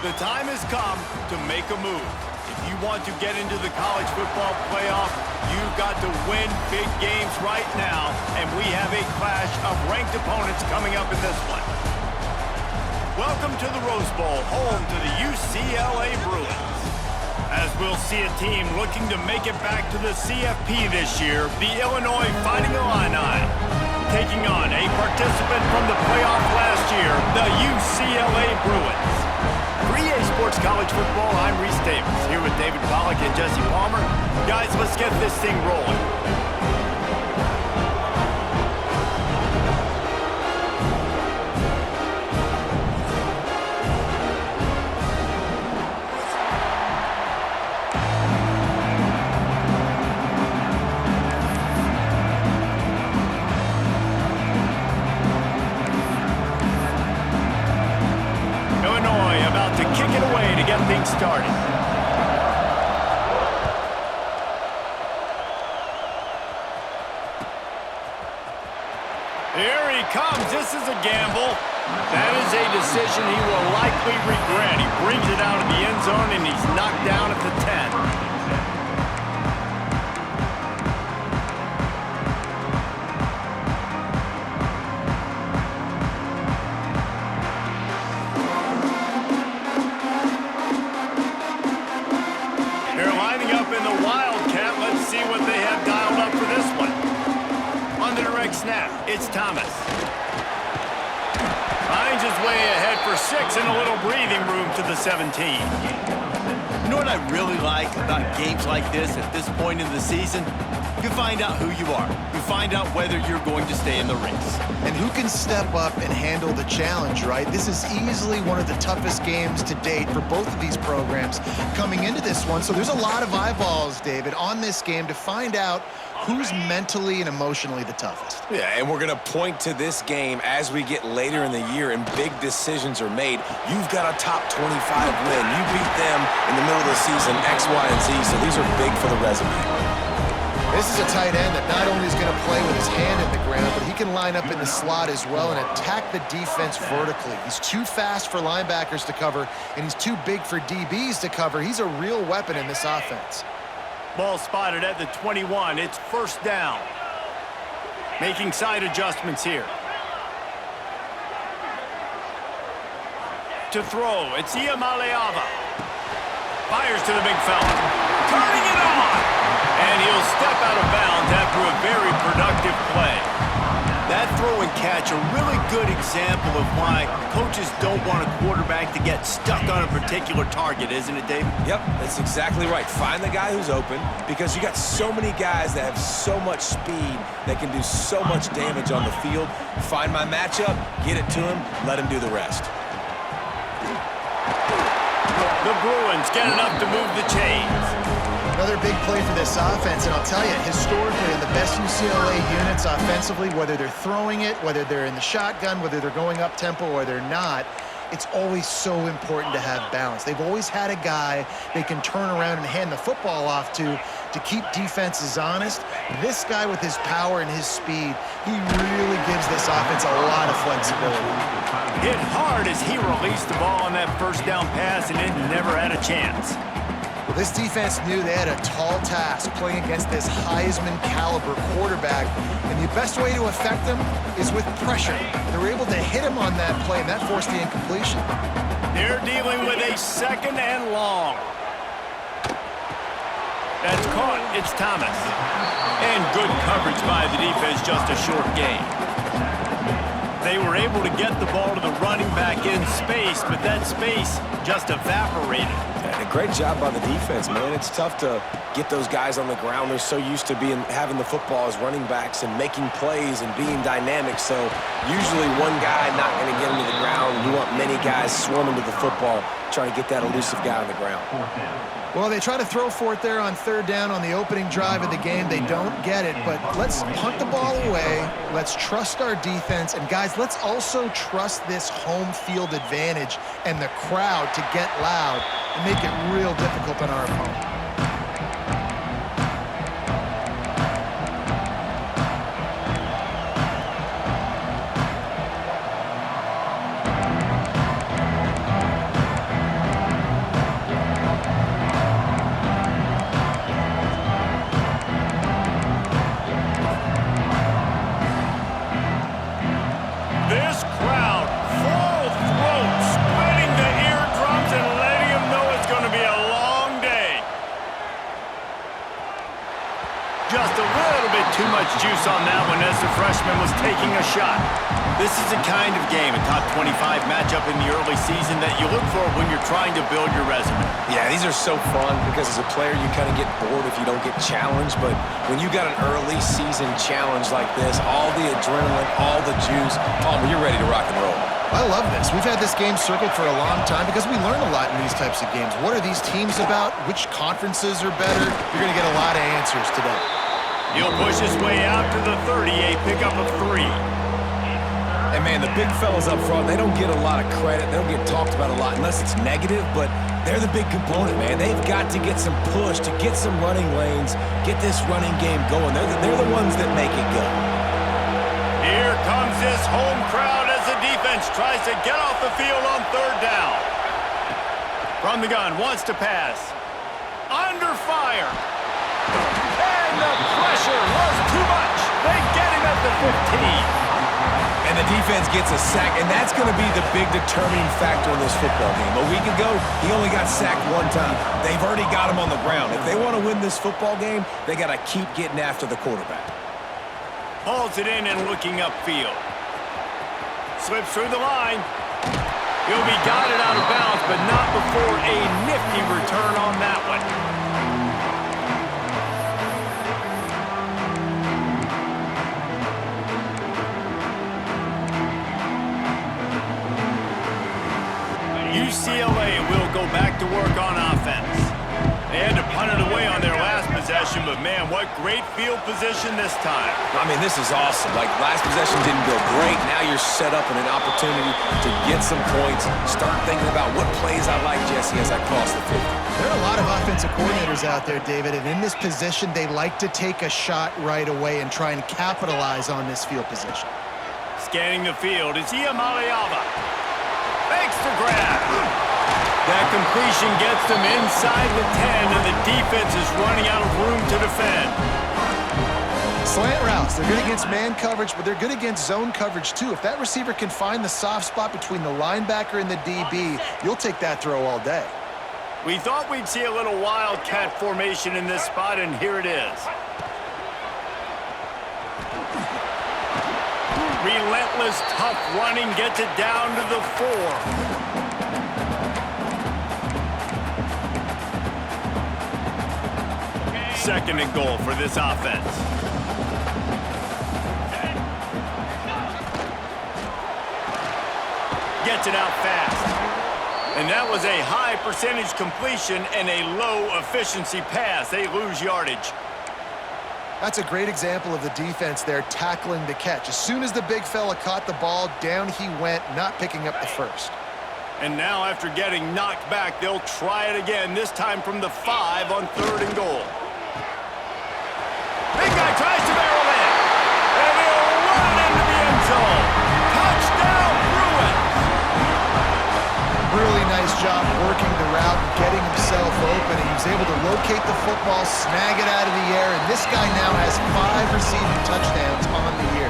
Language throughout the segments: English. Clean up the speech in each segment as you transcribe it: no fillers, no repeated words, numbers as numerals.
The time has come to make a move. If you want to get into the college football playoff, you've got to win big games right now, and we have a clash of ranked opponents coming up in this one. Welcome to the Rose Bowl, home to the UCLA Bruins. As we'll see a team looking to make it back to the CFP this year, the Illinois Fighting Illini, taking on a participant from the playoff last year, the UCLA Bruins. For EA Sports College Football, I'm Reese Davis, here with David Pollack and Jesse Palmer. Guys, let's get this thing rolling. Things started. Here he comes. This is a gamble. That is a decision he will likely regret. He brings it out of the end zone and he's knocked down at the 10. Snap. It's Thomas. Finds his way ahead for 6 and a little breathing room to the 17. You know what I really like about games like this at this point in the season? You find out who you are. You find out whether you're going to stay in the race. And who can step up and handle the challenge, right? This is easily one of the toughest games to date for both of these programs coming into this one. So there's a lot of eyeballs, David, on this game to find out who's mentally and emotionally the toughest. Yeah, and we're going to point to this game as we get later in the year and big decisions are made. You've got a top 25 win. You beat them in the middle of the season, X, Y, and Z, so these are big for the resume. This is a tight end that not only is going to play with his hand in the ground, but he can line up in the slot as well and attack the defense vertically. He's too fast for linebackers to cover, and he's too big for DBs to cover. He's a real weapon in this offense. Ball spotted at the 21. It's first down. Making side adjustments here. To throw, it's Iamaleava. Fires to the big fella. Turning it on! And he'll step out of bounds after a very productive play. That throw and catch, a really good example of why coaches don't want a quarterback to get stuck on a particular target, isn't it, David? Yep, that's exactly right. Find the guy who's open because you got so many guys that have so much speed that can do so much damage on the field. Find my matchup, get it to him, let him do the rest. The Bruins get enough to move the chains. Another big play for this offense, and I'll tell you, historically, in the best UCLA units offensively, whether they're throwing it, whether they're in the shotgun, whether they're going up-tempo or they're not, it's always so important to have balance. They've always had a guy they can turn around and hand the football off to keep defenses honest. This guy with his power and his speed, he really gives this offense a lot of flexibility. Hit hard as he released the ball on that first down pass, and it never had a chance. Well, this defense knew they had a tall task playing against this Heisman-caliber quarterback, and the best way to affect him is with pressure. They were able to hit him on that play, and that forced the incompletion. They're dealing with a 2nd and long. That's caught. It's Thomas. And good coverage by the defense, just a short gain. They were able to get the ball to the running back in space, but that space just evaporated. And a great job by the defense, man. It's tough to get those guys on the ground. They're so used to having the football as running backs and making plays and being dynamic. So usually one guy not going to get him to the ground. You want many guys swarming to the football, trying to get that elusive guy on the ground. Well, they try to throw for it there on 3rd down on the opening drive of the game. They don't get it, but let's punt the ball away. Let's trust our defense. And, guys, let's also trust this home field advantage and the crowd to get loud and make it real difficult on our opponent. too much juice on that one as the freshman was taking a shot. This is the kind of game, a top 25 matchup in the early season, that you look for when you're trying to build your resume. Yeah, these are so fun because as a player, you kind of get bored if you don't get challenged. But when you got an early season challenge like this, all the adrenaline, all the juice, Palmer, you're ready to rock and roll. I love this. We've had this game circled for a long time because we learn a lot in these types of games. What are these teams about? Which conferences are better? You're going to get a lot of answers today. He'll push his way out to the 30, a pickup of 3. And, man, the big fellas up front, they don't get a lot of credit. They don't get talked about a lot unless it's negative, but they're the big component, man. They've got to get some push, to get some running lanes, get this running game going. They're the ones that make it go. Here comes this home crowd as the defense tries to get off the field on 3rd down. From the gun, wants to pass. Under fire. And the pressure was too much. They get him at the 15. And the defense gets a sack, and that's going to be the big determining factor in this football game. A week ago, he only got sacked 1 time. They've already got him on the ground. If they want to win this football game, they got to keep getting after the quarterback. Hauls it in and looking upfield. Slips through the line. He'll be guided out of bounds, but not before a nifty return on that one. UCLA will go back to work on offense. They had to punt it away on their last possession, but man, what great field position this time. I mean, this is awesome. Like, last possession didn't go great. Now you're set up in an opportunity to get some points. Start thinking about what plays I like, Jesse, as I cross the 50. There are a lot of offensive coordinators out there, David, and in this position, they like to take a shot right away and try and capitalize on this field position. Scanning the field is Iamaleava. Makes the grab. That completion gets them inside the 10, and the defense is running out of room to defend. Slant routes, they're good against man coverage, but they're good against zone coverage too. If that receiver can find the soft spot between the linebacker and the DB, you'll take that throw all day. We thought we'd see a little wildcat formation in this spot, and here it is. Relentless, tough running gets it down to the 4. 2nd and goal for this offense. Gets it out fast. And that was a high percentage completion and a low efficiency pass. They lose yardage. That's a great example of the defense there tackling the catch. As soon as the big fella caught the ball, down he went, not picking up the first. And now after getting knocked back, they'll try it again, this time from the 5 on 3rd and goal. Big guy tries to barrel in, and he'll run into the end zone. Touchdown, Bruins! Really nice job working the route and getting himself open. He was able to locate the football, snag it out of the air, and this guy now has 5 receiving touchdowns on the year.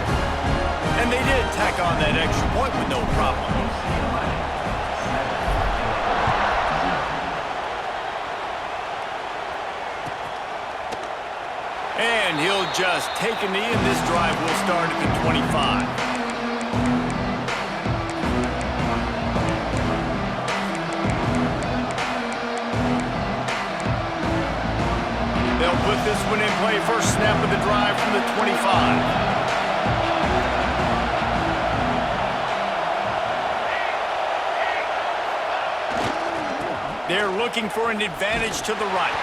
And they did tack on that extra point with no problem. And he'll just take a knee, and this drive will start at the 25. They'll put this one in play. First snap of the drive from the 25. They're looking for an advantage to the right.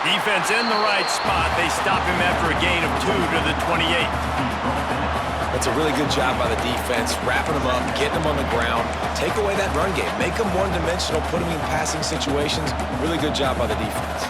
Defense in the right spot. They stop him after a gain of 2 to the 28. That's a really good job by the defense, wrapping them up, getting them on the ground, take away that run game, make them one-dimensional, put them in passing situations. Really good job by the defense.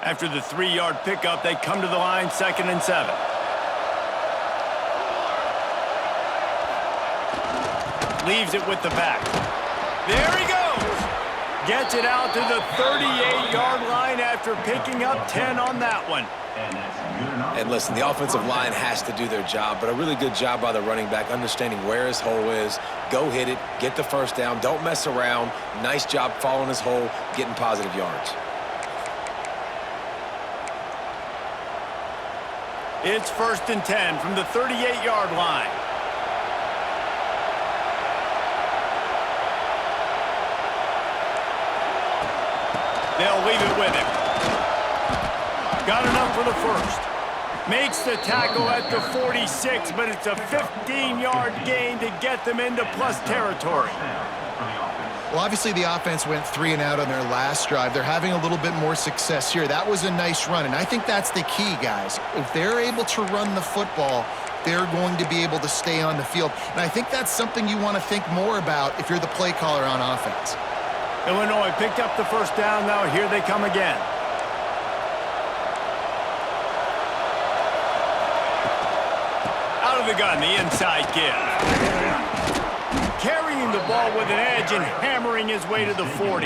After the 3-yard pickup, they come to the line, 2nd and 7. Leaves it with the back. There he goes. Gets it out to the 38-yard line after picking up 10 on that one. And listen, the offensive line has to do their job, but a really good job by the running back understanding where his hole is. Go hit it, get the first down, don't mess around. Nice job following his hole, getting positive yards. It's 1st and 10 from the 38-yard line. They'll leave it with him. Got enough for the first. Makes the tackle at the 46, but it's a 15-yard gain to get them into plus territory. Well, obviously the offense went 3 and out on their last drive. They're having a little bit more success here. That was a nice run, and I think that's the key, guys. If they're able to run the football, they're going to be able to stay on the field. And I think that's something you want to think more about if you're the play caller on offense. Illinois picked up the first down. Now here they come again. Out of the gun, the inside give. Carrying the ball with an edge and hammering his way to the 40.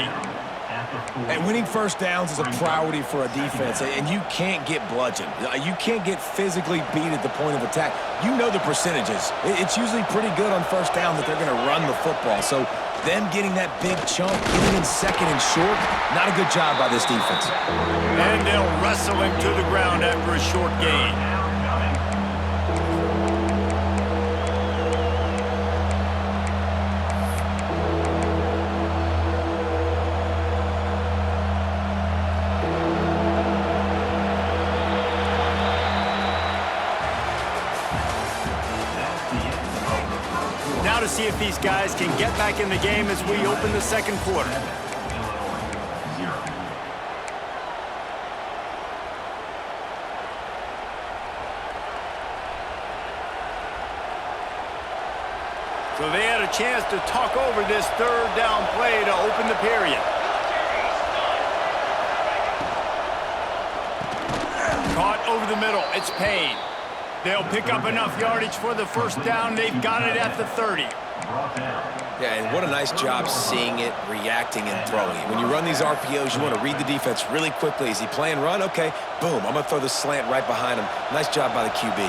And winning first downs is a priority for a defense, and you can't get bludgeoned. You can't get physically beat at the point of attack. You know the percentages. It's usually pretty good on first down that they're going to run the football. So them getting that big chunk, getting in 2nd and short, not a good job by this defense. And they'll wrestle him to the ground after a short gain. To see if these guys can get back in the game as we open the second quarter. So they had a chance to talk over this 3rd down play to open the period. Caught over the middle. It's Payne. They'll pick up enough yardage for the first down. They've got it at the 30. Yeah, and what a nice job seeing it, reacting, and throwing it. When you run these RPOs, you want to read the defense really quickly. Is he playing run? Okay, boom, I'm going to throw the slant right behind him. Nice job by the QB.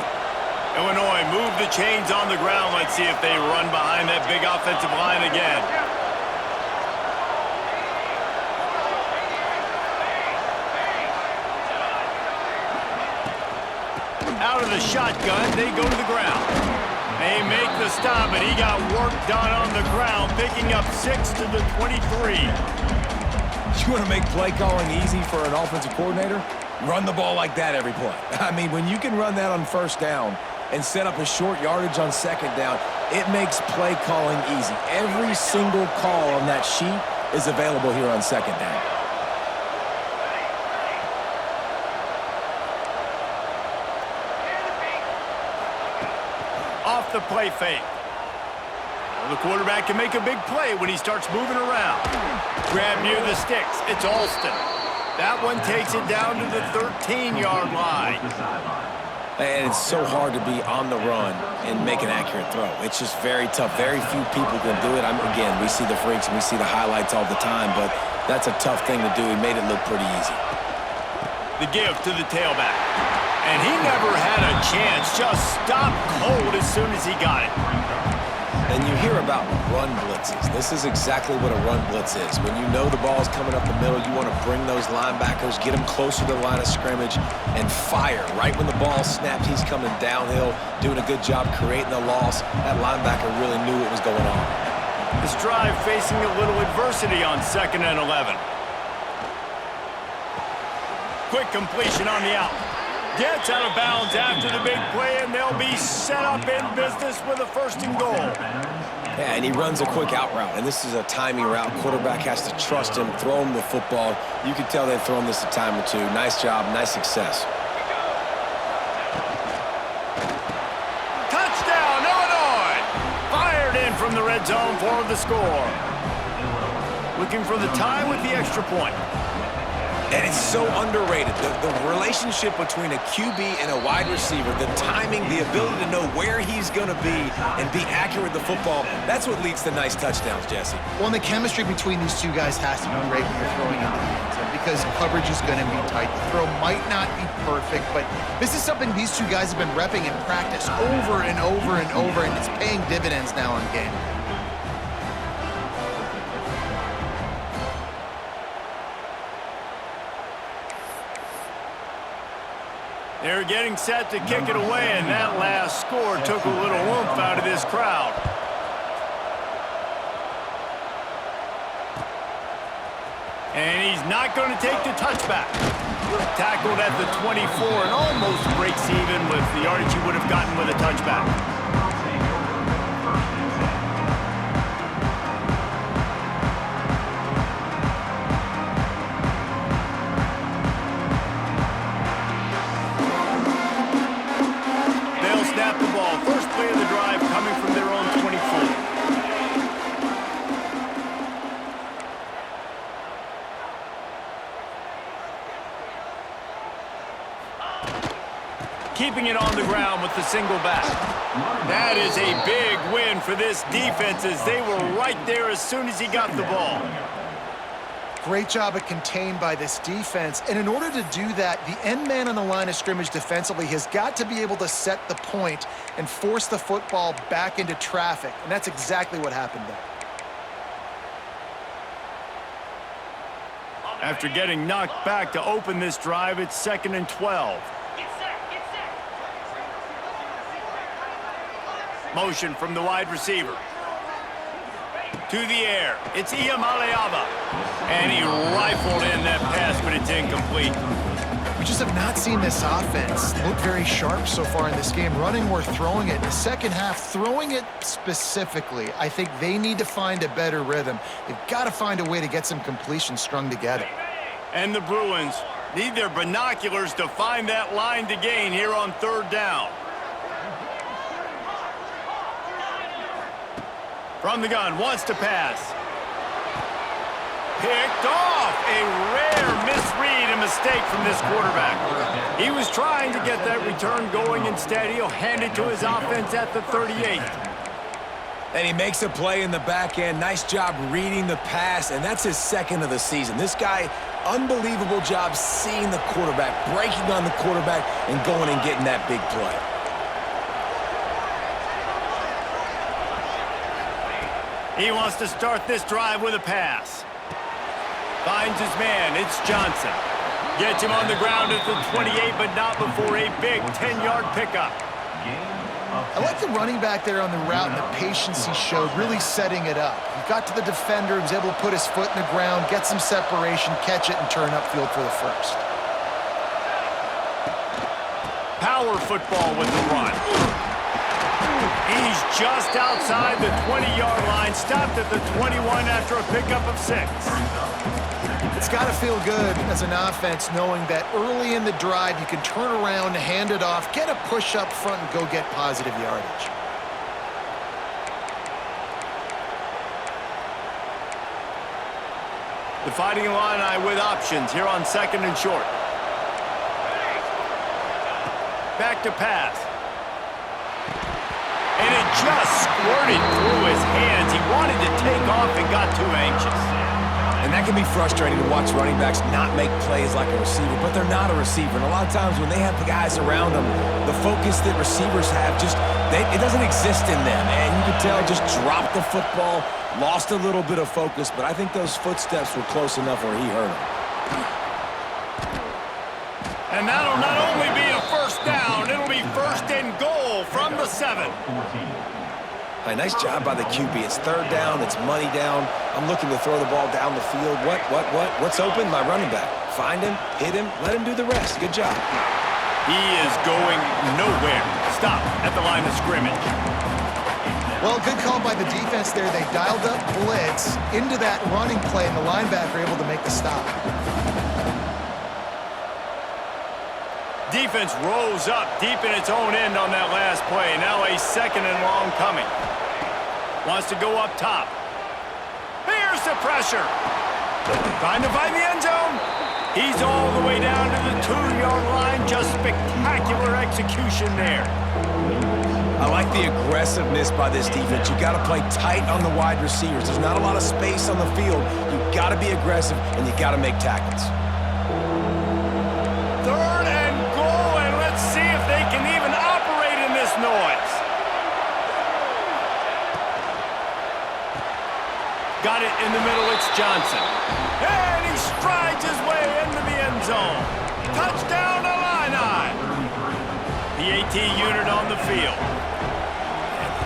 Illinois move the chains on the ground. Let's see if they run behind that big offensive line again. Out of the shotgun, they go to the ground. They make the stop, and he got work done on the ground, picking up 6 to the 23. You want to make play calling easy for an offensive coordinator? Run the ball like that every play. I mean, when you can run that on first down and set up a short yardage on second down, it makes play calling easy. Every single call on that sheet is available here on second down. Off the play fake. Well, the quarterback can make a big play when he starts moving around. Grab near the sticks. It's Alston. That one takes it down to the 13-yard line. And it's so hard to be on the run and make an accurate throw. It's just very tough. Very few people can do it. Again, we see the freaks and we see the highlights all the time, but that's a tough thing to do. He made it look pretty easy. The give to the tailback. And he never had a chance. Just stopped cold as soon as he got it. And you hear about run blitzes. This is exactly what a run blitz is. When you know the ball's coming up the middle, you want to bring those linebackers, get them closer to the line of scrimmage, and fire. Right when the ball snaps, he's coming downhill, doing a good job creating the loss. That linebacker really knew what was going on. This drive facing a little adversity on 2nd and 11. Quick completion on the out. Gets out of bounds after the big play, and they'll be set up in business with a 1st and goal. Yeah, and he runs a quick out route, and this is a timing route. Quarterback has to trust him, throw him the football. You can tell they've thrown this a time or two. Nice job, nice success. Touchdown, Illinois! Fired in from the red zone for the score. Looking for the tie with the extra point. And it's so underrated. The relationship between a QB and a wide receiver, the timing, the ability to know where he's going to be and be accurate with the football, that's what leads to nice touchdowns, Jesse. Well, and the chemistry between these two guys has to be great when you're throwing into the end zone because coverage is going to be tight. The throw might not be perfect, but this is something these two guys have been repping in practice over and over and over, and it's paying dividends now on game day. They're getting set to kick it away, and that last score took a little oomph out of this crowd. And he's not going to take the touchback. Tackled at the 24 and almost breaks even with the yardage he would have gotten with a touchback. Keeping it on the ground with the single back. That is a big win for this defense as they were right there as soon as he got the ball. Great job of contained by this defense. And in order to do that, the end man on the line of scrimmage defensively has got to be able to set the point and force the football back into traffic. And that's exactly what happened there. After getting knocked back to open this drive, it's 2nd and 12. Motion from the wide receiver. To the air. It's Iamaleava. And he rifled in that pass, but it's incomplete. We just have not seen this offense look very sharp so far in this game, running or throwing it. In the second half, throwing it specifically, I think they need to find a better rhythm. They've got to find a way to get some completions strung together. And the Bruins need their binoculars to find that line to gain here on 3rd down. From the gun, wants to pass. Picked off. A rare misread and mistake from this quarterback. He was trying to get that return going. Instead, he'll hand it to his offense at the 38. And he makes a play in the back end. Nice job reading the pass, and that's his 2nd of the season. This guy, unbelievable job seeing the quarterback, breaking on the quarterback, and going and getting that big play. He wants to start this drive with a pass. Finds his man. It's Johnson. Gets him on the ground at the 28, but not before a big 10-yard pickup. I like the running back there on the route and the patience he showed, really setting it up. He got to the defender, he was able to put his foot in the ground, get some separation, catch it, and turn upfield for the first. Power football with the run. He's just outside the 20-yard line, stopped at the 21 after a pickup of 6. It's got to feel good as an offense knowing that early in the drive you can turn around, hand it off, get a push up front, and go get positive yardage. The Fighting Illini with options here on 2nd and short. Back to pass. And it just squirted through his hands. He wanted to take off and got too anxious. And that can be frustrating to watch running backs not make plays like a receiver, but they're not a receiver. And a lot of times when they have the guys around them, the focus that receivers have it doesn't exist in them. And you can tell just dropped the football, lost a little bit of focus, but I think those footsteps were close enough where he heard them. And that'll not only be a first down, it'll be 1st and goal from the 7. Hey, nice job by the QB. It's 3rd down. It's money down. I'm looking to throw the ball down the field. What's open? My running back. Find him, hit him, let him do the rest. Good job. He is going nowhere. Stop at the line of scrimmage. Well, good call by the defense there. They dialed up blitz into that running play, and the linebacker able to make the stop. Defense rose up deep in its own end on that last play. Now a 2nd and long coming. Wants to go up top. Here's the pressure. Trying to find the end zone. He's all the way down to the 2-yard line. Just spectacular execution there. I like the aggressiveness by this defense. You got to play tight on the wide receivers. There's not a lot of space on the field. You got to be aggressive, and you got to make tackles. 3rd and goal, and let's see if they can even operate in this noise. Got it in the middle, it's Johnson. And he strides his way into the end zone. Touchdown, Illini. The AT unit on the field.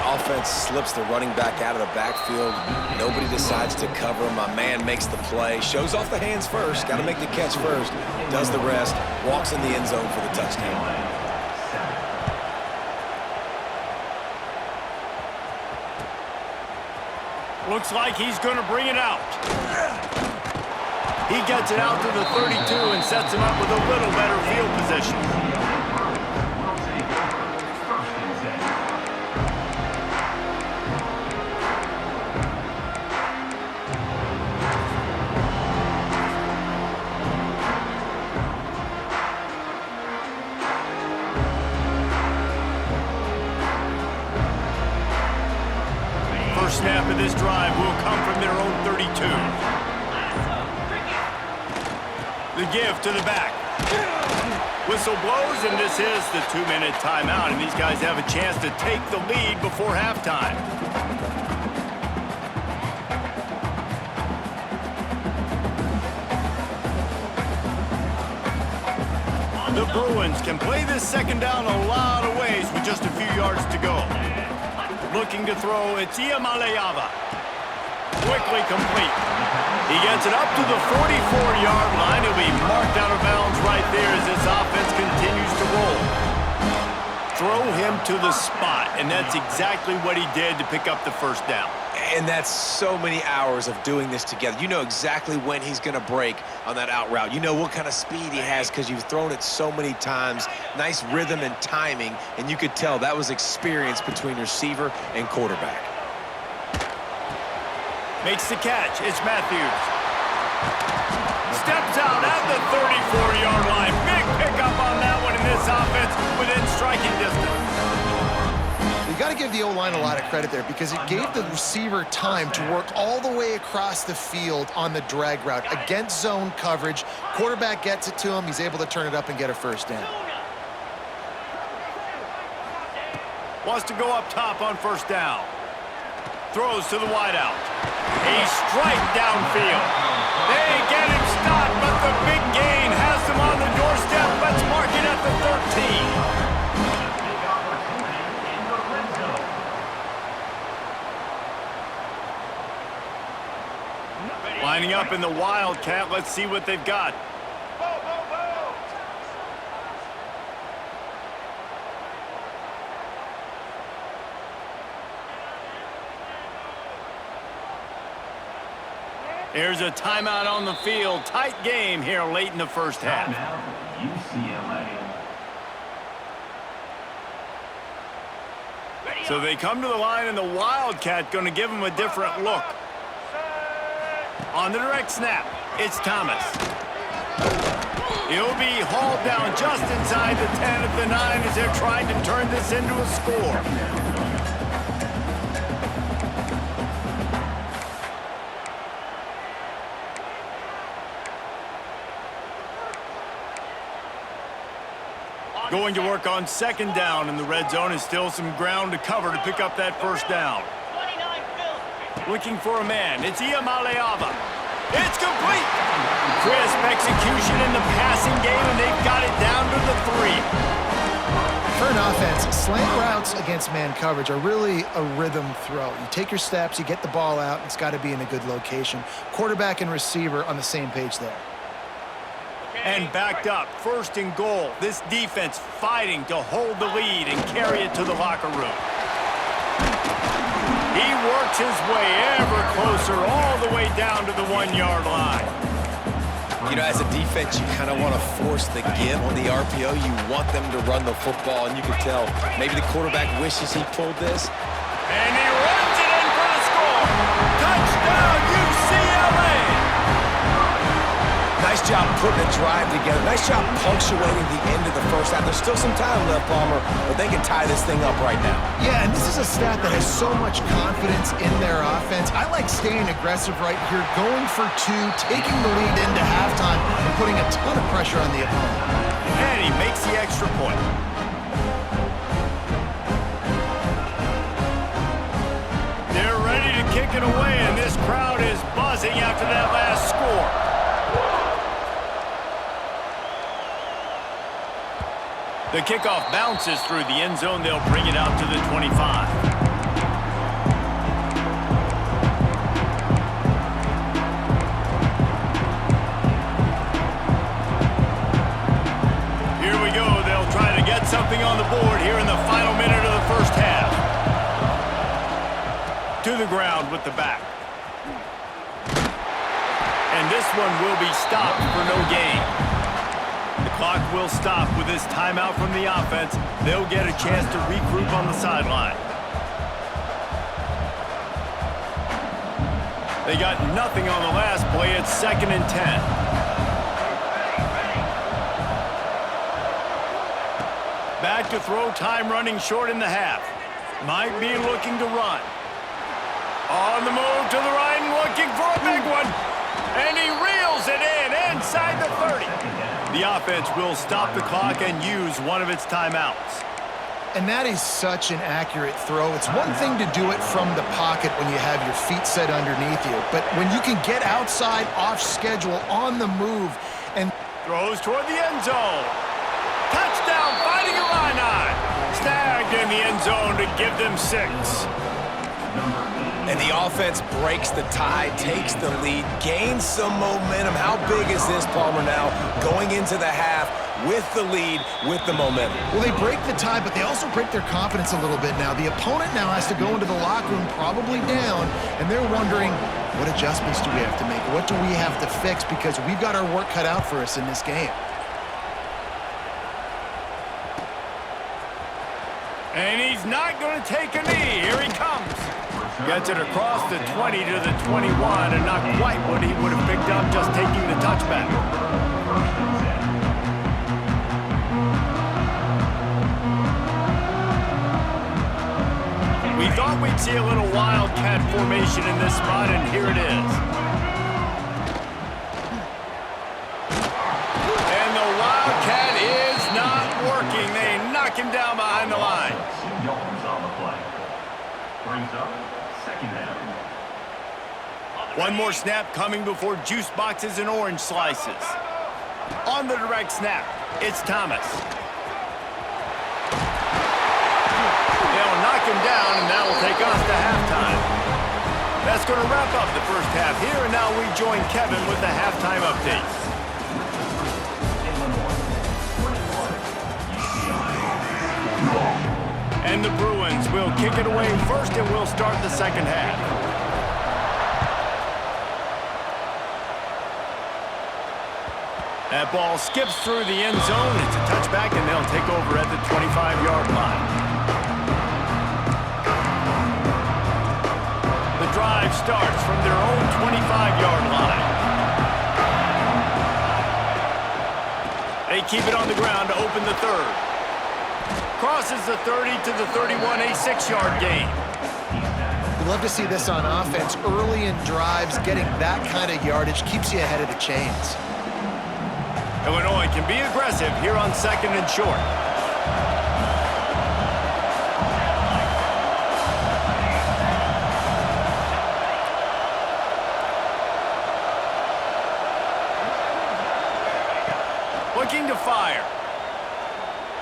Offense slips the running back out of the backfield. Nobody decides to cover him. My man makes the play. Shows off the hands first. Got to make the catch first. Does the rest. Walks in the end zone for the touchdown. Looks like he's going to bring it out. He gets it out to the 32 and sets him up with a little better field position. First snap of this drive will come from their own 32. The give to the back. Whistle blows, and this is the 2-minute timeout, and these guys have a chance to take the lead before halftime. The Bruins can play this second down a lot of ways with just a few yards to go. Looking to throw, it's Iamaleava. Quickly complete. He gets it up to the 44-yard line. He'll be marked out of bounds right there as this offense continues to roll. Throw him to the spot, and that's exactly what he did to pick up the first down. And that's so many hours of doing this together. You know exactly when he's going to break on that out route. You know what kind of speed he has because you've thrown it so many times. Nice rhythm and timing, and you could tell that was experience between receiver and quarterback. Makes the catch. It's Matthews. Steps out at the 34-yard line. Big pickup on that one in this offense within striking distance. You got to give the O-line a lot of credit there because it gave the receiver time to work all the way across the field on the drag route against zone coverage. Quarterback gets it to him. He's able to turn it up and get a first down. Wants to go up top on first down. Throws to the wideout. A strike downfield. They get him stopped, but the big gain has him on the doorstep. Let's mark it at the 13. Lining up in the Wildcat. Let's see what they've got. There's a timeout on the field. Tight game here late in the first half. So they come to the line, and the Wildcat going to give them a different look. On the direct snap, it's Thomas. He'll be hauled down just inside the 10 at the 9 as they're trying to turn this into a score. Going to work on second down in the red zone is still some ground to cover to pick up that first down. Looking for a man. It's Iamaleava. It's complete. Crisp execution in the passing game, and they've got it down to the 3. For an offense, slant routes against man coverage are really a rhythm throw. You take your steps, you get the ball out, it's got to be in a good location. Quarterback and receiver on the same page there. And backed up, first and goal. This defense fighting to hold the lead and carry it to the locker room. He works his way ever closer all the way down to the 1-yard line. You know, as a defense, you kind of want to force the give on the RPO. You want them to run the football, and you can tell maybe the quarterback wishes he pulled this. And he runs it in for the score. Touchdown, UCLA! Nice job putting a drive together. Nice job punctuating the end of the first half. There's still some time left, Palmer, but they can tie this thing up right now. Yeah, and this is a stat that has so much confidence in their offense. I like staying aggressive right here, going for two, taking the lead into halftime, and putting a ton of pressure on the opponent. And he makes the extra point. They're ready to kick it away, and this crowd is buzzing after that last score. The kickoff bounces through the end zone. They'll bring it out to the 25. Here we go. They'll try to get something on the board here in the final minute of the first half. To the ground with the back. And this one will be stopped for no gain. The clock will stop with this timeout from the offense. They'll get a chance to regroup on the sideline. They got nothing on the last play. It's 2nd and 10. Back to throw, time running short in the half. Might be looking to run. On the move to the right and looking for a big one. And he reels it in inside the 30. The offense will stop the clock and use one of its timeouts. And that is such an accurate throw. It's one thing to do it from the pocket when you have your feet set underneath you, but when you can get outside, off schedule, on the move, and throws toward the end zone. Touchdown, Fighting Illini. Snagged in the end zone to give them 6. And the offense breaks the tie, takes the lead, gains some momentum. How big is this, Palmer, now going into the half with the lead, with the momentum? Well, they break the tie, but they also break their confidence a little bit now. The opponent now has to go into the locker room probably down, and they're wondering, what adjustments do we have to make? What do we have to fix? Because we've got our work cut out for us in this game. And he's not going to take a knee. Here he comes. Gets it across the 20 to the 21, and not quite what he would have picked up just taking the touchback. We thought we'd see a little wildcat formation in this spot, and here it is. And the wildcat is not working. They knock him down behind the line. One more snap coming before juice boxes and orange slices. On the direct snap, it's Thomas. They'll knock him down, and that will take us to halftime. That's going to wrap up the first half here, and now we join Kevin with the halftime update. And the Bruins will kick it away first, and we'll start the second half. That ball skips through the end zone. It's a touchback, and they'll take over at the 25-yard line. The drive starts from their own 25-yard line. They keep it on the ground to open the third. Crosses the 30 to the 31, a 6-yard gain. We love to see this on offense. Early in drives, getting that kind of yardage keeps you ahead of the chains. Illinois can be aggressive here on 2nd and short. Looking to fire.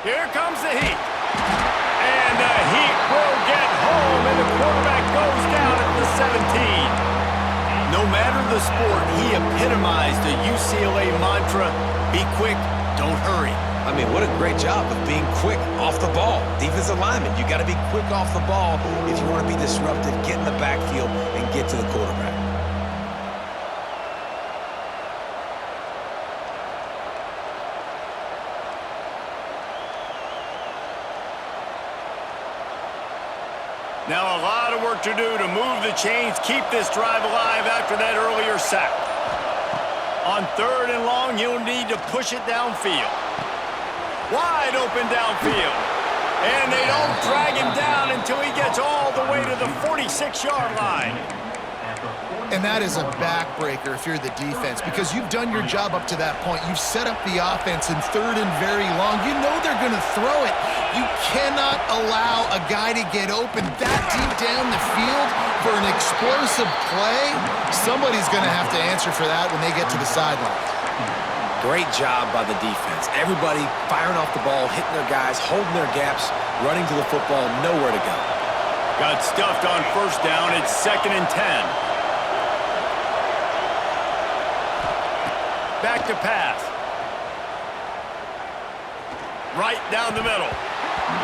Here comes the heat. And the heat will get home, and the quarterback goes down at the 17. No matter the sport, he epitomized the UCLA mantra, be quick, don't hurry. I mean, what a great job of being quick off the ball. Defensive lineman, you got to be quick off the ball if you want to be disruptive, get in the backfield, and get to the quarterback. Now a lot of work to do to move the chains, keep this drive alive after that earlier sack. On 3rd and long, you'll need to push it downfield. Wide open downfield. And they don't drag him down until he gets all the way to the 46-yard line. And that is a backbreaker if you're the defense, because you've done your job up to that point. You've set up the offense in 3rd and very long. You know they're going to throw it. You cannot allow a guy to get open that deep down the field for an explosive play. Somebody's going to have to answer for that when they get to the sideline. Great job by the defense. Everybody firing off the ball, hitting their guys, holding their gaps, running to the football, nowhere to go. Got stuffed on 1st down. It's 2nd and 10. Back to pass. Right down the middle.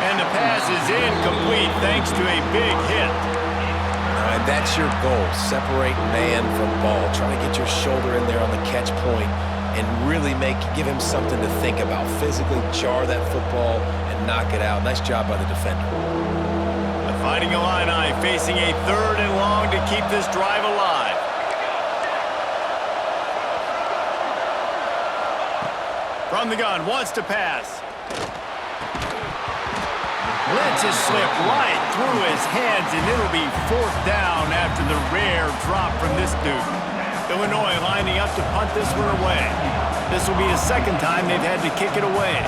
And the pass is incomplete thanks to a big hit. And that's your goal. Separate man from ball. Trying to get your shoulder in there on the catch point and really give him something to think about. Physically jar that football and knock it out. Nice job by the defender. The Fighting Illini facing a 3rd and long to keep this drive alive. From the gun, wants to pass. Lets it slip right through his hands, and it'll be 4th down after the rare drop from this dude. Illinois lining up to punt this one away. This will be the 2nd time they've had to kick it away.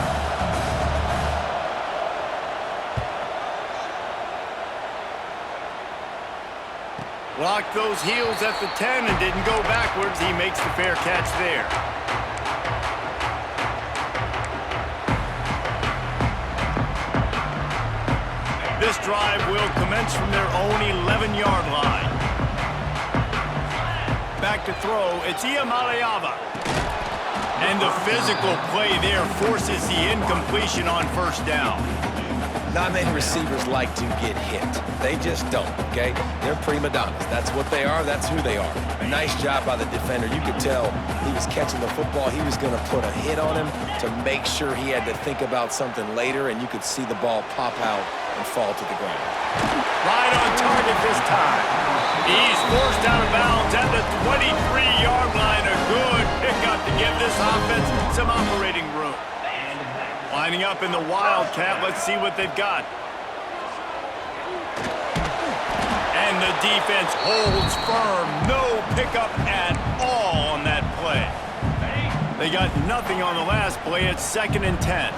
Blocked those heels at the 10 and didn't go backwards. He makes the fair catch there. This drive will commence from their own 11-yard line. Back to throw, it's Iamaleava. And the physical play there forces the incompletion on 1st down. Not many receivers like to get hit. They just don't, okay? They're prima donnas. That's what they are. That's who they are. Nice job by the defender. You could tell he was catching the football. He was going to put a hit on him to make sure he had to think about something later, and you could see the ball pop out and fall to the ground. Right on target this time. He's forced out of bounds at the 23-yard line. A good pickup to give this offense some operating room. Lining up in the Wildcat. Let's see what they've got. And the defense holds firm. No pickup at all on that play. They got nothing on the last play. It's 2nd and 10.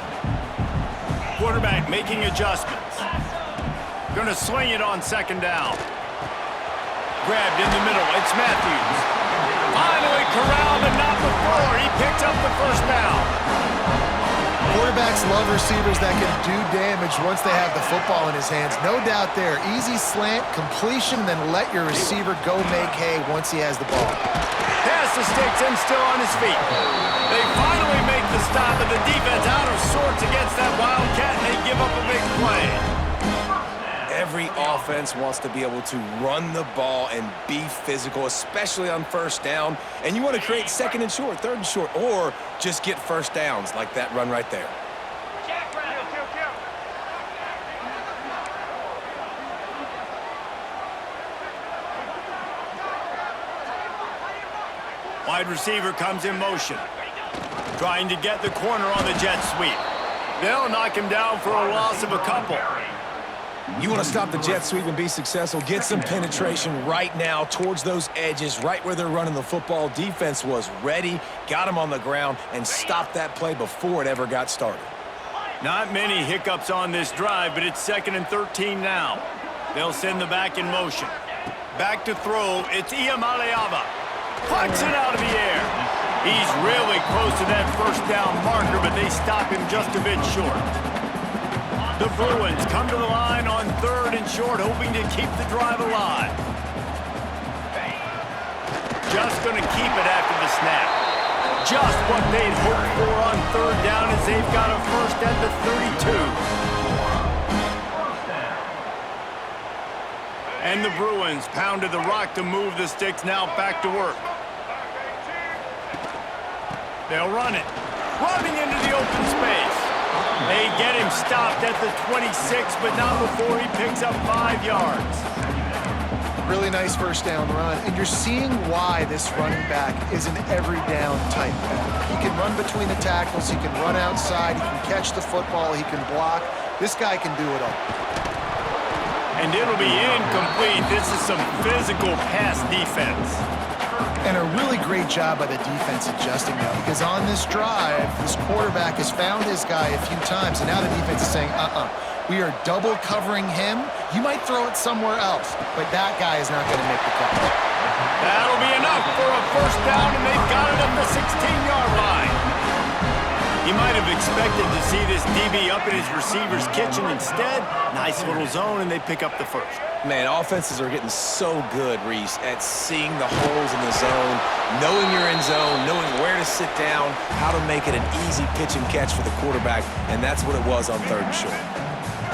Quarterback making adjustments. Going to swing it on 2nd down. Grabbed in the middle. It's Matthews. Finally corralled, but not before. He picks up the 1st down. Quarterbacks love receivers that can do damage once they have the football in his hands. No doubt there. Easy slant, completion, and then let your receiver go make hay once he has the ball. Pass the sticks and still on his feet. They finally make the stop, and the defense out of sorts against that Wildcat, and they give up a big play. Every offense wants to be able to run the ball and be physical, especially on 1st down. And you want to create 2nd and short, 3rd and short, or just get 1st downs like that run right there. Wide receiver comes in motion. Trying to get the corner on the jet sweep. They'll knock him down for a loss of a couple. You want to stop the jet sweep and be successful, get some penetration right now towards those edges, right where they're running the football. Defense was ready, got him on the ground, and stopped that play before it ever got started. Not many hiccups on this drive, but it's 2nd and 13 now. They'll send the back in motion. Back to throw, it's Iamaleava. Puts it out of the air. He's really close to that 1st down marker, but they stop him just a bit short. The Bruins come to the line on 3rd and short, hoping to keep the drive alive. Just going to keep it after the snap. Just what they'd hoped for on 3rd down as they've got a 1st at the 32. And the Bruins pounded the rock to move the sticks, now back to work. They'll run it. Running into the open space. They get him stopped at the 26, but not before he picks up 5 yards. Really nice first down run, and you're seeing why this running back is an every down type back. He can run between the tackles, he can run outside, he can catch the football, he can block. This guy can do it all. And it'll be incomplete. This is some physical pass defense. And a really great job by the defense adjusting now, because on this drive, this quarterback has found his guy a few times, and now the defense is saying, we are double covering him. You might throw it somewhere else, but that guy is not going to make the cut. That'll be enough for a first down, and they've got it up the 16-yard line. You might have expected to see this DB up in his receiver's kitchen. Instead, nice little zone, and they pick up the first. Man, offenses are getting so good, Reese, at seeing the holes in the zone, knowing you're in zone, knowing where to sit down, how to make it an easy pitch and catch for the quarterback, and that's what it was on 3rd and short.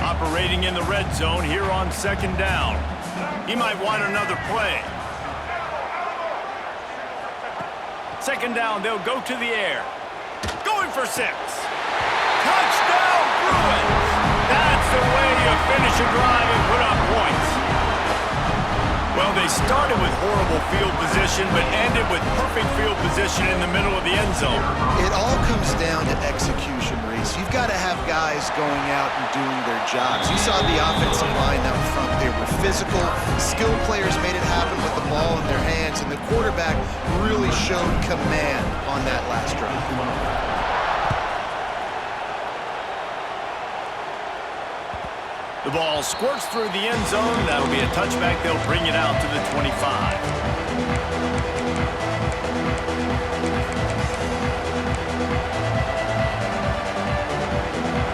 Operating in the red zone here on 2nd down. He might want another play. 2nd down, they'll go to the air. Going for 6. Touchdown, Bruins! That's the way you finish a drive and put up points. Well, they started with horrible field position, but ended with perfect field position in the middle of the end zone. It all comes down to execution, Reese. You've got to have guys going out and doing their jobs. You saw the offensive line out front. They were physical. Skilled players made it happen with the ball in their hands, and the quarterback really showed command on that last drive. The ball squirts through the end zone. That'll be a touchback. They'll bring it out to the 25.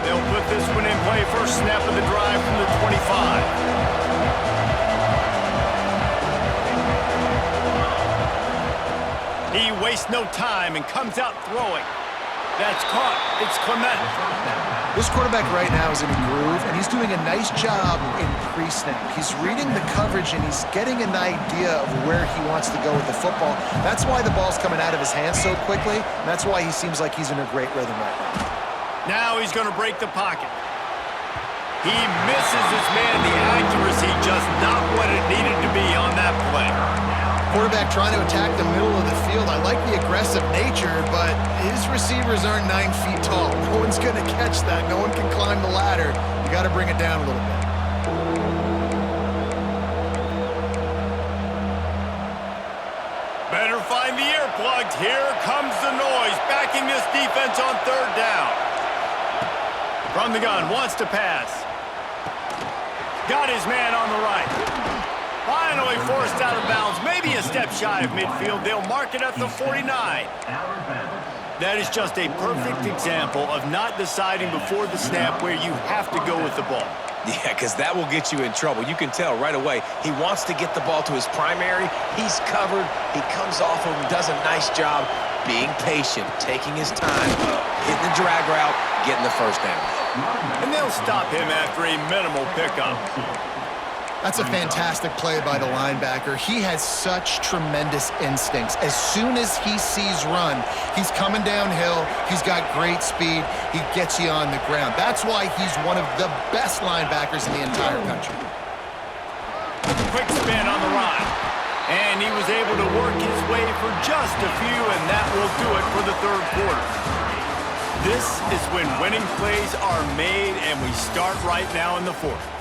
They'll put this one in play. First snap of the drive from the 25. He wastes no time and comes out throwing. That's caught. It's Clement. This quarterback right now is in a groove, and he's doing a nice job in pre-snap. He's reading the coverage, and he's getting an idea of where he wants to go with the football. That's why the ball's coming out of his hands so quickly, and that's why he seems like he's in a great rhythm right now. Now he's going to break the pocket. He misses his man. The accuracy just not what it needed to be on that play. Quarterback trying to attack the middle of the field. I like the aggressive nature, but his receivers aren't 9 feet tall. No one's going to catch that. No one can climb the ladder. You got to bring it down a little bit. Better find the earplugs. Here comes the noise, backing this defense on 3rd down. From the gun, wants to pass. Got his man on the right. Finally forced out of bounds, maybe a step shy of midfield. They'll mark it at the 49. That is just a perfect example of not deciding before the snap where you have to go with the ball. Yeah, because that will get you in trouble. You can tell right away he wants to get the ball to his primary. He's covered. He comes off of him, does a nice job being patient, taking his time, hitting the drag route, getting the first down. And they'll stop him after a minimal pickup. That's a fantastic play by the linebacker. He has such tremendous instincts. As soon as he sees run, he's coming downhill. He's got great speed. He gets you on the ground. That's why he's one of the best linebackers in the entire country. Quick spin on the ride. And he was able to work his way for just a few, and that will do it for the 3rd quarter. This is when winning plays are made, and we start right now in the 4th.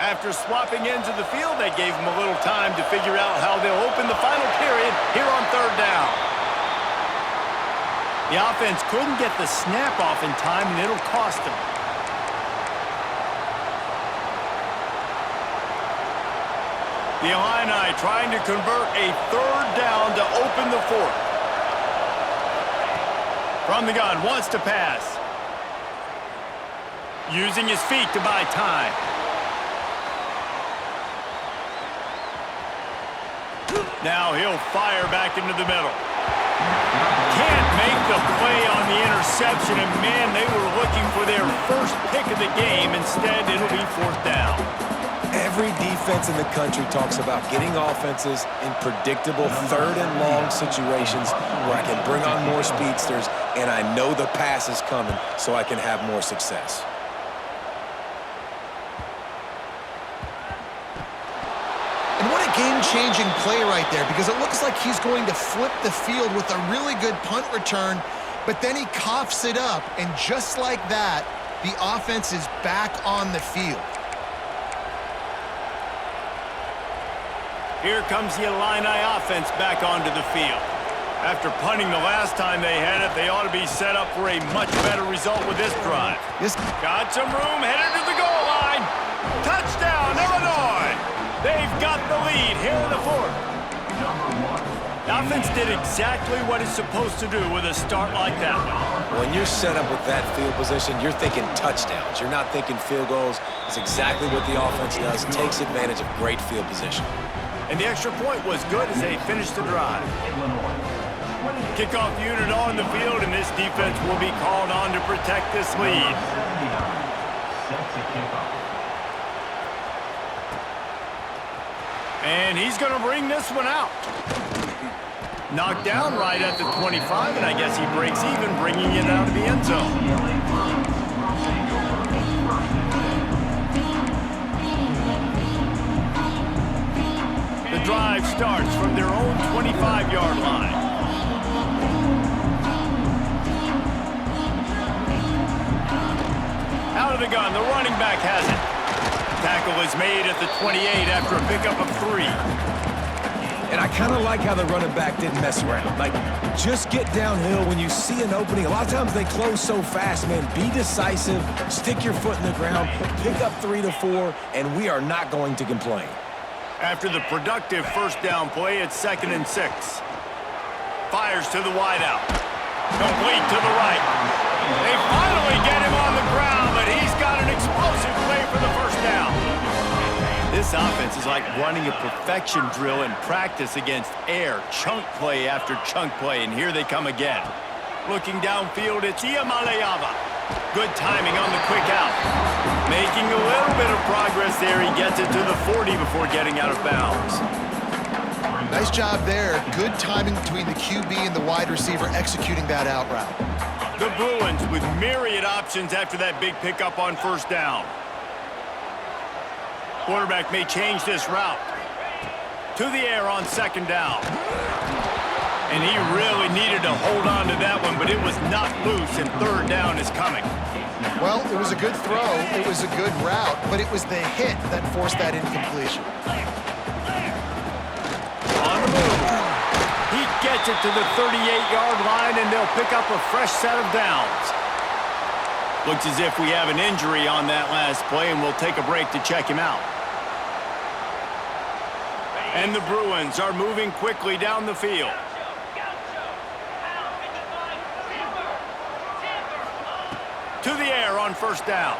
After swapping ends of the field, they gave him a little time to figure out how they'll open the final period here on 3rd down. The offense couldn't get the snap off in time, and it'll cost them. The Illini trying to convert a 3rd down to open the 4th. From the gun, wants to pass. Using his feet to buy time. Now he'll fire back into the middle. Can't make the play on the interception, and man, they were looking for their first pick of the game. Instead, it'll be fourth down. Every defense in the country talks about getting offenses in predictable third and long situations where I can bring on more speedsters and I know the pass is coming so I can have more success. And what a game-changing play right there, because it looks like he's going to flip the field with a really good punt return, but then he coughs it up, and just like that, the offense is back on the field. Here comes the Illini offense back onto the field. After punting the last time they had it, they ought to be set up for a much better result with this drive. Got some room, headed to the goal line. Touchdown, Illinois! They've got the lead here in the fourth. The offense did exactly what it's supposed to do with a start like that. When you're set up with that field position, you're thinking touchdowns. You're not thinking field goals. It's exactly what the offense does. Takes advantage of great field position. And the extra point was good as they finished the drive. Kickoff unit on the field, and this defense will be called on to protect this lead. And he's going to bring this one out. Knocked down right at the 25, and I guess he breaks even, bringing it out of the end zone. The drive starts from their own 25-yard line. Out of the gun, the running back has it. Tackle is made at the 28 after a pickup of 3. And I kind of like how the running back didn't mess around. Like, just get downhill when you see an opening. A lot of times they close so fast, man. Be decisive, stick your foot in the ground, pick up 3 to 4, and we are not going to complain. After the productive first down play, it's 2nd and 6. Fires to the wideout. Complete to the right. They finally get him on the ground, but he's got an explosive play for the first down. This offense is like running a perfection drill in practice against air. Chunk play after chunk play, and here they come again. Looking downfield, it's Iamaleava. Good timing on the quick out. Making a little bit of progress there. He gets it to the 40 before getting out of bounds. Nice job there. Good timing between the QB and the wide receiver executing that out route. The Bruins with myriad options after that big pickup on first down. Quarterback may change this route. To the air on 2nd down. And he really needed to hold on to that one, but it was not loose, and 3rd down is coming. Well, it was a good throw, it was a good route, but it was the hit that forced that incompletion. On the move. He gets it to the 38-yard line, and they'll pick up a fresh set of downs. Looks as if we have an injury on that last play, and we'll take a break to check him out. And the Bruins are moving quickly down the field. To the air on first down.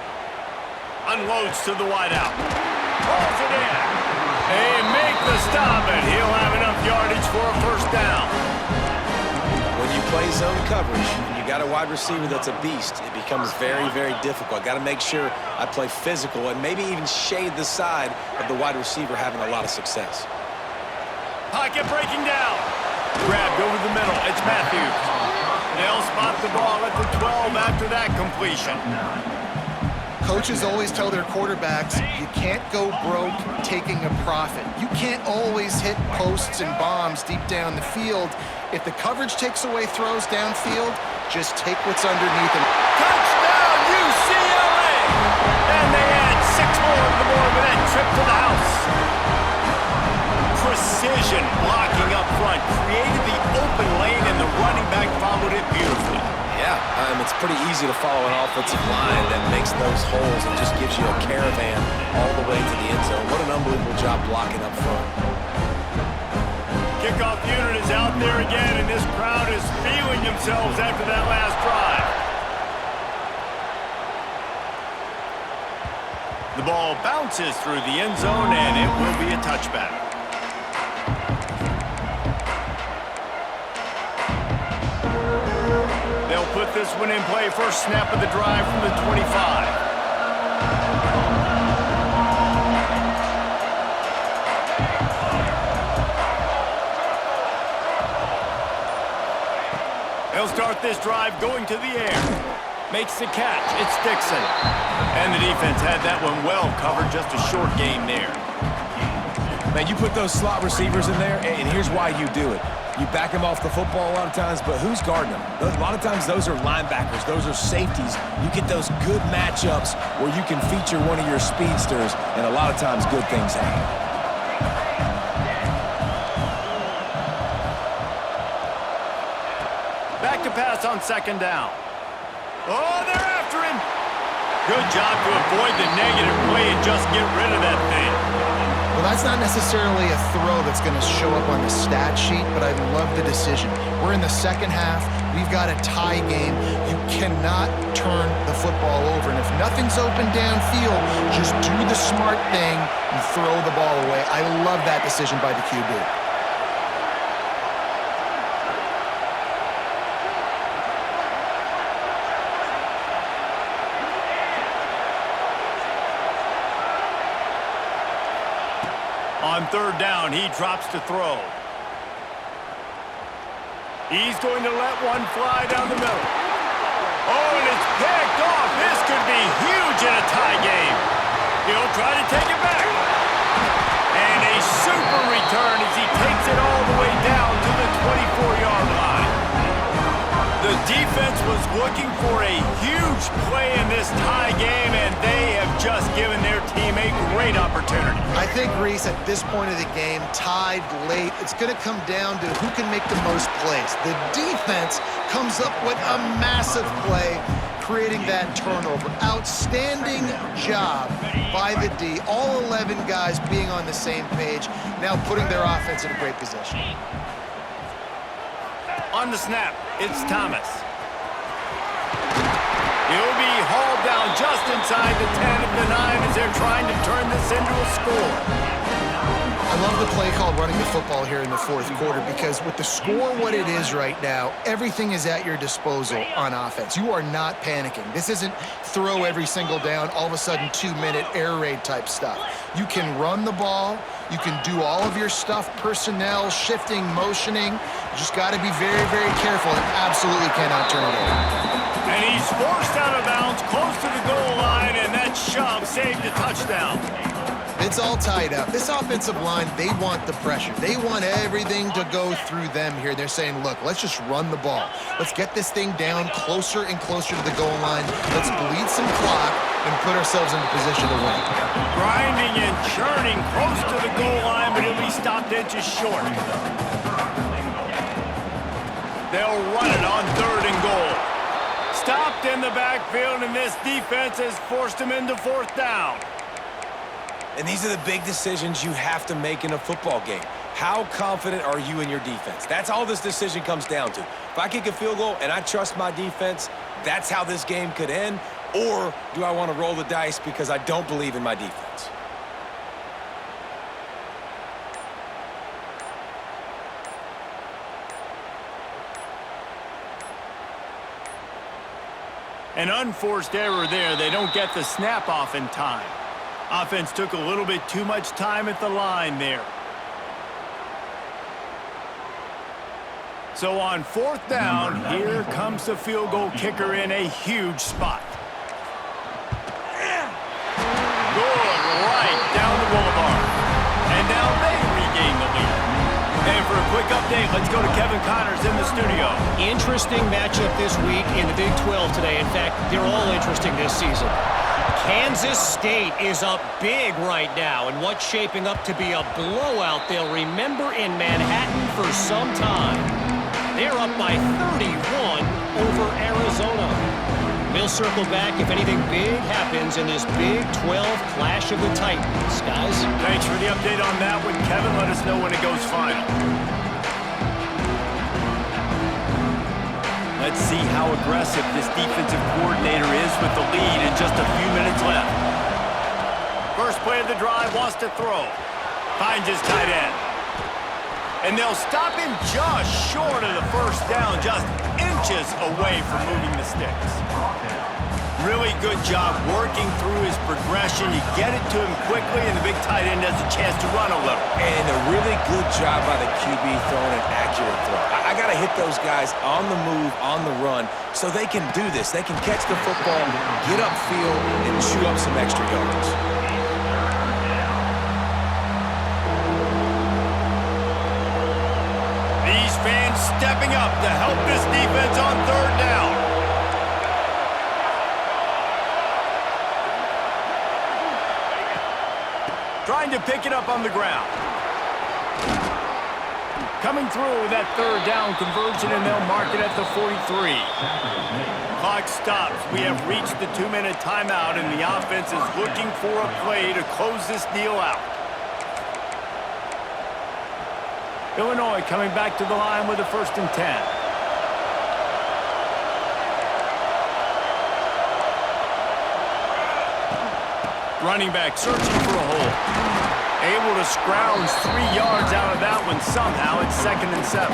Unloads to the wideout. Pulls it in. They make the stop, and he'll have enough yardage for a first down. When you play zone coverage, and you got a wide receiver that's a beast, it becomes very, very difficult. I got to make sure I play physical and maybe even shade the side of the wide receiver having a lot of success. Pocket breaking down. Grabbed over the middle. It's Matthews. They'll spot the ball at the 12 after that completion. Coaches always tell their quarterbacks, you can't go broke taking a profit. You can't always hit posts and bombs deep down the field. If the coverage takes away throws downfield, just take what's underneath them. Touchdown, UCLA! And they add 6 more on the board with that trip to the house. Precision blocking up front created the open lane, and the running back followed it beautifully. Yeah, it's pretty easy to follow an offensive line that makes those holes and just gives you a caravan all the way to the end zone. What an unbelievable job blocking up front. Kickoff unit is out there again, and this crowd is feeling themselves after that last drive. The ball bounces through the end zone, and it will be a touchback. They'll put this one in play. First snap of the drive from the 25. They'll start this drive going to the air. Makes the catch. It's Dixon. And the defense had that one well covered. Just a short game there. Man, you put those slot receivers in there, and here's why you do it. You back them off the football a lot of times, but who's guarding them? A lot of times those are linebackers. Those are safeties. You get those good matchups where you can feature one of your speedsters, and a lot of times good things happen. Back to pass on second down. Oh, they're after him. Good job to avoid the negative play and just get rid of that thing. Well, that's not necessarily a throw that's going to show up on the stat sheet, but I love the decision. We're in the second half. We've got a tie game. You cannot turn the football over. And if nothing's open downfield, just do the smart thing and throw the ball away. I love that decision by the QB. On third down, he drops to throw. He's going to let one fly down the middle. Oh, and it's picked off. This could be huge in a tie game. He'll try to take it back. And a super return as he takes it all the way down to the 24-yard line. The defense was looking for a huge play in this tie game, and they have just given their team a great opportunity. I think, Reese, at this point of the game, tied late, it's going to come down to who can make the most plays. The defense comes up with a massive play, creating that turnover. Outstanding job by the D. All 11 guys being on the same page, now putting their offense in a great position. On the snap, it's Thomas. He'll be hauled down just inside the 10 of the 9 as they're trying to turn this into a score. I love the play call running the football here in the fourth quarter because with the score what it is right now, everything is at your disposal on offense. You are not panicking. This isn't throw every single down, all of a sudden 2-minute air raid type stuff. You can run the ball. You can do all of your stuff, personnel, shifting, motioning. You just got to be very, very careful and absolutely cannot turn it over. And he's forced out of bounds close to the goal line, and that shove saved a touchdown. It's all tied up. This offensive line, they want the pressure. They want everything to go through them here. They're saying, look, let's just run the ball. Let's get this thing down closer and closer to the goal line. Let's bleed some clock and put ourselves in a position to win. Grinding and churning close to the goal line, but he'll be stopped inches short. They'll run it on third and goal. Stopped in the backfield, and this defense has forced him into fourth down. And these are the big decisions you have to make in a football game. How confident are you in your defense? That's all this decision comes down to. If I kick a field goal and I trust my defense, that's how this game could end. Or do I want to roll the dice because I don't believe in my defense? An unforced error there. They don't get the snap off in time. Offense took a little bit too much time at the line there. So on fourth down, here comes the field goal kicker in a huge spot. Good right down the boulevard. And now they regain the lead. And for a quick update, let's go to Kevin Connors in the studio. Interesting matchup this week in the Big 12 today. In fact, they're all interesting this season. Kansas State is up big right now, and what's shaping up to be a blowout they'll remember in Manhattan for some time. They're up by 31 over Arizona. We'll circle back if anything big happens in this Big 12 clash of the Titans. Guys? Thanks for the update on that one, Kevin. Let us know when it goes final. Let's see how aggressive this defensive coordinator is with the lead and just a few minutes left. First play of the drive, wants to throw. Finds his tight end. And they'll stop him just short of the first down, just inches away from moving the sticks. Really good job working through his progression. You get it to him quickly, and the big tight end has a chance to run a little. And a really good job by the QB throwing an accurate throw. I got to hit those guys on the move, on the run, so they can do this. They can catch the football, get upfield, and chew up some extra yards. These fans stepping up to help this defense on third down. Trying to pick it up on the ground. Coming through that third down conversion, and they'll mark it at the 43. Clock stops. We have reached the 2-minute timeout, and the offense is looking for a play to close this deal out. Illinois coming back to the line with a 1st and 10. Running back searching for a hole. Able to scrounge 3 yards out of that one somehow. It's 2nd and 7.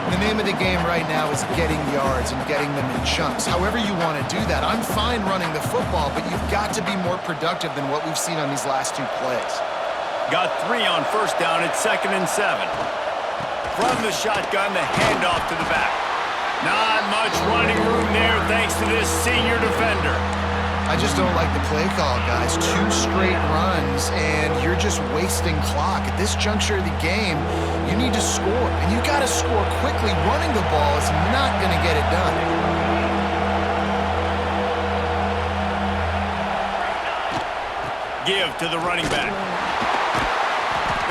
The name of the game right now is getting yards and getting them in chunks. However you want to do that. I'm fine running the football, but you've got to be more productive than what we've seen on these last 2 plays. Got 3 on 1st down. It's 2nd and 7. From the shotgun, the handoff to the back. Not much running room there thanks to this senior defender. I just don't like the play call, guys. 2 straight runs, and you're just wasting clock. At this juncture of the game, you need to score, and you got to score quickly. Running the ball is not going to get it done. Give to the running back.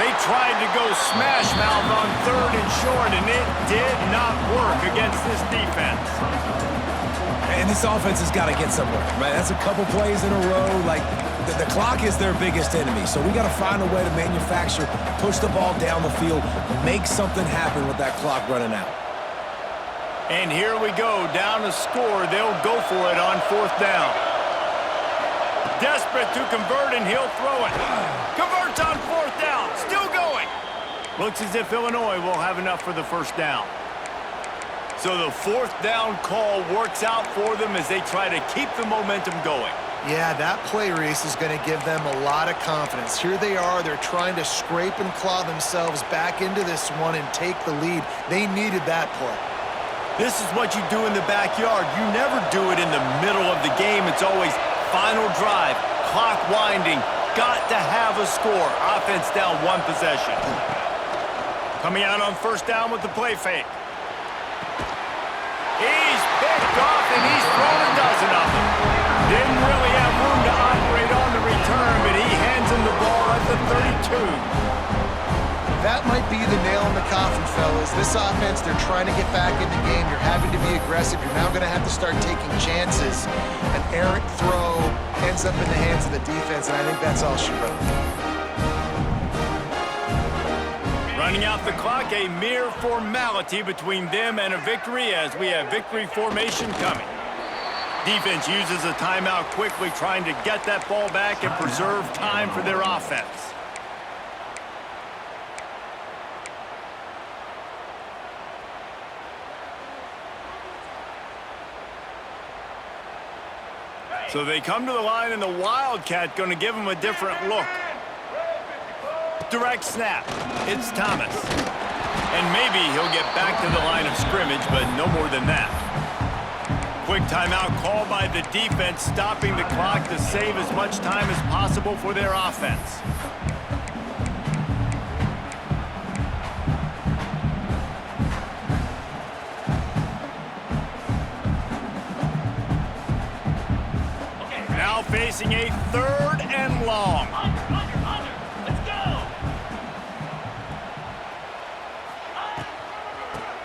They tried to go smash mouth on 3rd and short, and it did not work against this defense. And this offense has got to get somewhere, right? That's a couple plays in a row. Like, the clock is their biggest enemy. So we got to find a way to manufacture, push the ball down the field, make something happen with that clock running out. And here we go, down to score. They'll go for it on 4th down. Desperate to convert, and he'll throw it. Converts on 4th down, still going. Looks as if Illinois will have enough for the 1st down. So the 4th down call works out for them as they try to keep the momentum going. Yeah, that play, Reese, is going to give them a lot of confidence. Here they are. They're trying to scrape and claw themselves back into this one and take the lead. They needed that play. This is what you do in the backyard. You never do it in the middle of the game. It's always final drive, clock winding, got to have a score. Offense down 1 possession. Coming out on 1st down with the play fake. He's picked off, and he's thrown a dozen of them. Didn't really have room to operate on the return, but he hands him the ball at the 32. That might be the nail in the coffin, fellas. This offense, they're trying to get back in the game. You're having to be aggressive. You're now going to have to start taking chances. An errant throw ends up in the hands of the defense, and I think that's all she wrote. Running out the clock, a mere formality between them and a victory as we have victory formation coming. Defense uses a timeout quickly, trying to get that ball back and preserve time for their offense. So they come to the line, and the Wildcat going to give them a different look. Direct snap. It's Thomas. And maybe he'll get back to the line of scrimmage, but no more than that. Quick timeout called by the defense, stopping the clock to save as much time as possible for their offense. Now facing a 3rd and long.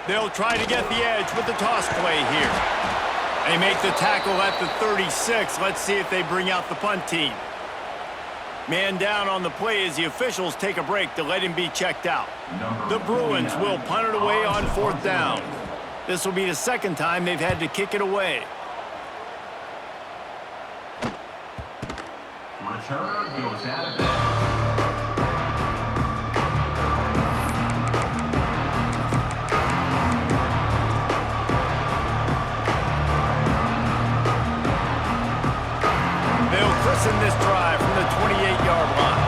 They'll try to get the edge with the toss play here. They make the tackle at the 36. Let's see if they bring out the punt team. Man down on the play as the officials take a break to let him be checked out. The Bruins will punt it away on 4th down. This will be the 2nd time they've had to kick it away. return goes out of bounds. They'll christen this drive from the 28-yard line.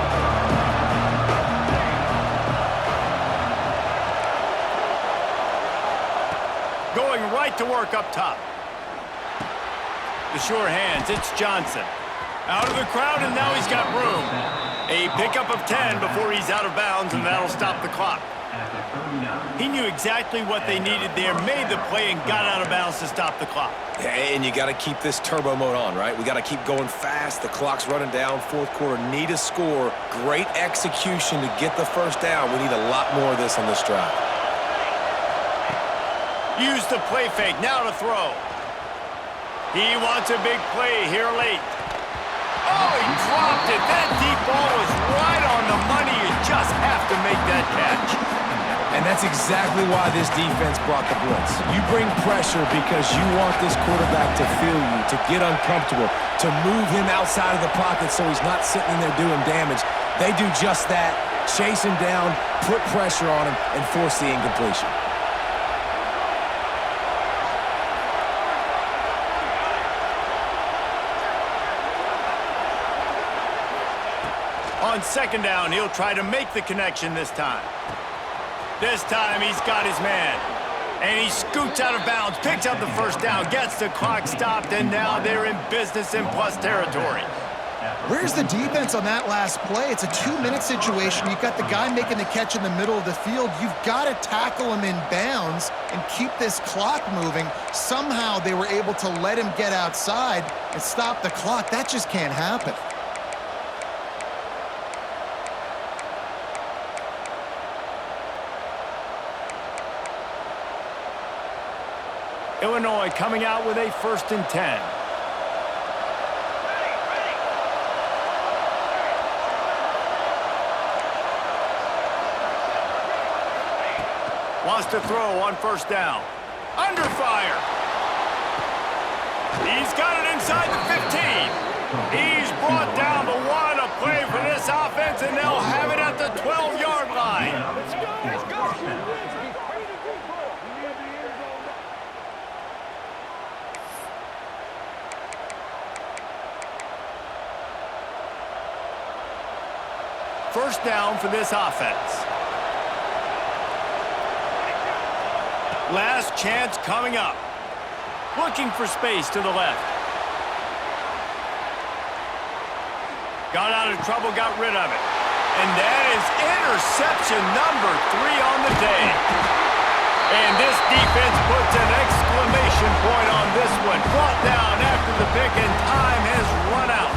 Going right to work up top. The sure hands, it's Johnson. Out of the crowd, and now he's got room. A pickup of 10 before he's out of bounds, and that'll stop the clock. He knew exactly what they needed there, made the play, and got out of bounds to stop the clock. Yeah, and you got to keep this turbo mode on, right? We got to keep going fast. The clock's running down. Fourth quarter, need a score. Great execution to get the first down. We need a lot more of this on this drive. Use the play fake, now to throw. He wants a big play here late. Oh, he dropped it. That deep ball was right on the money. You just have to make that catch. And that's exactly why this defense brought the blitz. You bring pressure because you want this quarterback to feel you, to get uncomfortable, to move him outside of the pocket so he's not sitting in there doing damage. They do just that, chase him down, put pressure on him, and force the incompletion. On second down, he'll try to make the connection this time. This time, he's got his man. And he scoots out of bounds, picks up the first down, gets the clock stopped, and now they're in business in plus territory. Where's the defense on that last play? It's a 2-minute situation. You've got the guy making the catch in the middle of the field. You've got to tackle him in bounds and keep this clock moving. Somehow they were able to let him get outside and stop the clock. That just can't happen. Illinois coming out with a 1st and 10. Wants to throw on first down. Under fire. He's got it inside the 15. He's brought down the one. A play for this offense, and they'll have it at the 12-yard line. Let's go, let's go. First down for this offense. Last chance coming up. Looking for space to the left. Got out of trouble, got rid of it. And that is interception number 3 on the day. And this defense puts an exclamation point on this one. Brought down after the pick, and time has run out.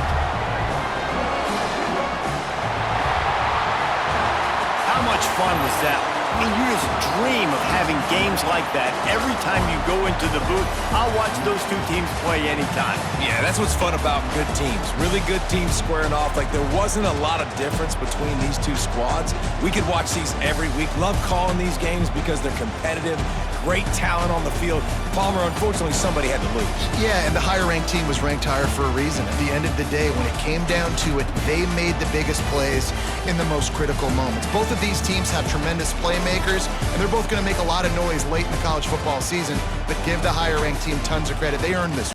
How much fun was that? I mean, you just dream of having games like that every time you go into the booth. I'll watch those two teams play anytime. Yeah, that's what's fun about good teams. Really good teams squaring off. Like, there wasn't a lot of difference between these two squads. We could watch these every week. Love calling these games because they're competitive. Great talent on the field. Palmer, unfortunately, somebody had to lose. Yeah, and the higher-ranked team was ranked higher for a reason. At the end of the day, when it came down to it, they made the biggest plays in the most critical moments. Both of these teams have tremendous playmakers, and they're both going to make a lot of noise late in the college football season, but give the higher-ranked team tons of credit. They earned this.